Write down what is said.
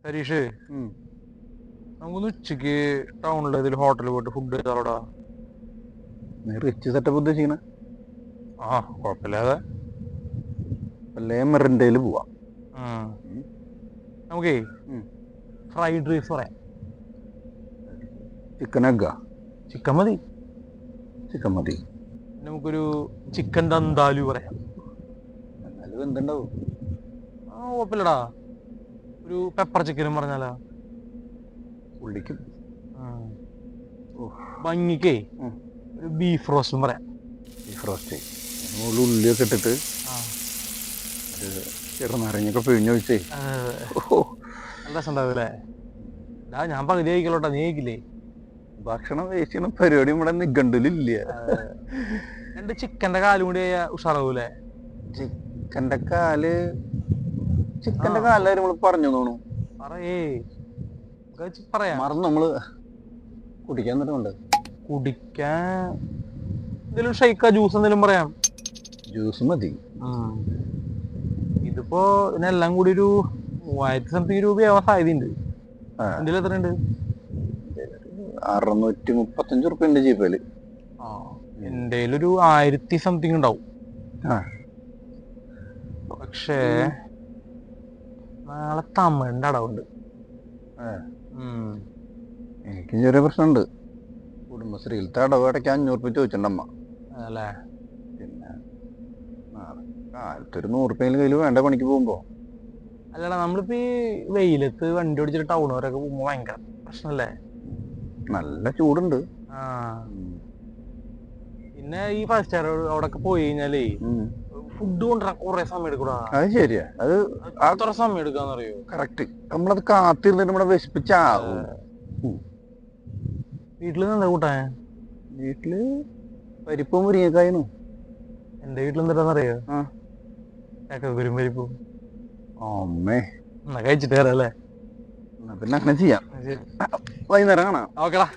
ഹരീഷ്, നമുക്കൊന്ന് ഉച്ചക്ക് ടൗണിൽ ഏതെങ്കിലും ഹോട്ടലിൽ പോയിട്ട് ഫുഡ് കഴിച്ചാലോടാ. നീ റിച്ച് സെറ്റപ്പ് ഉദ്ദേശിക്കണ? ആ, കുഴപ്പമില്ലാതെ. അല്ലേ മെറിൻഡയിൽ പോവാം. നമുക്കേ ഫ്രൈഡ് റൈസ് പറയാം. ചിക്കൻ എഗ്ഗാ? ചിക്കൻ മതി. ചിക്കൻ മതി. നമുക്കൊരു ചിക്കൻ ദന്താലു പറയാം. എന്നാലും എന്തുണ്ടാവും? ആ, കുഴപ്പമില്ലടാ. ഒരു പെപ്പർ ചിക്കനും പറഞ്ഞാലോ? ഉള്ളിക്കും ഭംഗിക്കേ ഒരു ബീഫ് റോസ്റ്റും പറയാം. ബീഫ് റോസ്റ്റ് ഉള്ളിയൊക്കെ ഇട്ടിട്ട് ചെറുനാരങ്ങയൊക്കെ പിഴിഞ്ഞൊഴിച്ചേ നല്ല രസം ഉണ്ടാവൂലേ? ഞാൻ പകുതി കഴിക്കലോട്ടാ, നീ കഴിക്കില്ലേ? ഭക്ഷണം വേസ്റ്റ് ചെയ്യണ പരിപാടി ഇവിടെ നിഘണ്ടുലില്ല. 2 ചിക്കന്റെ കാലും കൂടി ഉഷാറാവൂലേ? ചിക്കന്റെ കാല് നമ്മള് പറഞ്ഞു തോന്നു. മറന്നു. നമ്മള് കുടിക്കാൻ തരുന്നുണ്ട്. കുടിക്കാൻ എന്തെങ്കിലും ഷെയ്ക്കാ ജ്യൂസ് എന്തെങ്കിലും പറയാം. ജ്യൂസ് മതി. ഇതിപ്പോ ഇതിനെല്ലാം കൂടി ഒരു 3000 സംതിങ് രൂപയാവാൻ സാധ്യതയുണ്ട്. എന്തെങ്കിലും എത്രയുണ്ട്? 635 റുപ്യ ഉണ്ട് ജീപ്പേല്. എന്റെ ഒരു 1000 സംതിങ് ഉണ്ടാവും. പക്ഷേ നാളെ തമിഴിന്റെ അടവുണ്ട്. എനിക്ക് ചെറിയ പ്രശ്നമുണ്ട്. കുടുംബശ്രീയിലത്തെ അടവ് അടയ്ക്കാൻ 500 റുപ്യ ചോദിച്ചിട്ടുണ്ടമ്മ. അല്ലേ? പിന്നെ കാലത്തൊരു 100 റുപ്യ കയ്യിൽ വേണ്ട പണിക്ക് പോകുമ്പോ. അല്ലടാ, നമ്മളിപ്പോ ഈ വെയിലത്ത് വണ്ടി ഓടിച്ചിട്ട് ടൗൺ വരെയൊക്കെ പോകുമ്പോ ഭയങ്കര പ്രശ്നല്ലേ? നല്ല ചൂടുണ്ട്. പിന്നെ ഈ ഫസ്റ്റ് അവിടൊക്കെ പോയി കഴിഞ്ഞാലേ ഫുഡ് കൊണ്ടുവരാൻ കുറെ സമയം എടുക്കൂടാ. അത് ശരിയാ. അത് അത്ര സമയം എടുക്കാന്നറിയോ? കറക്റ്റ്. നമ്മളത് കാത്തിരുന്നിട്ട് നമ്മളെ വിശപ്പിച്ചാവും. വീട്ടില് എന്താ കൂട്ടാൻ? വീട്ടില് പരിപ്പും മുരിങ്ങക്കായും. എന്റെ വീട്ടിൽ എന്താന്നറിയോ? ചക്കക്കുരും പരിപ്പും. അമ്മേ, എന്നാ കഴിച്ചിട്ട് വരാം അല്ലേ? പിന്നെ അങ്ങനെ ചെയ്യാം. വൈകുന്നേരം കാണാം. ഓക്കെടാ.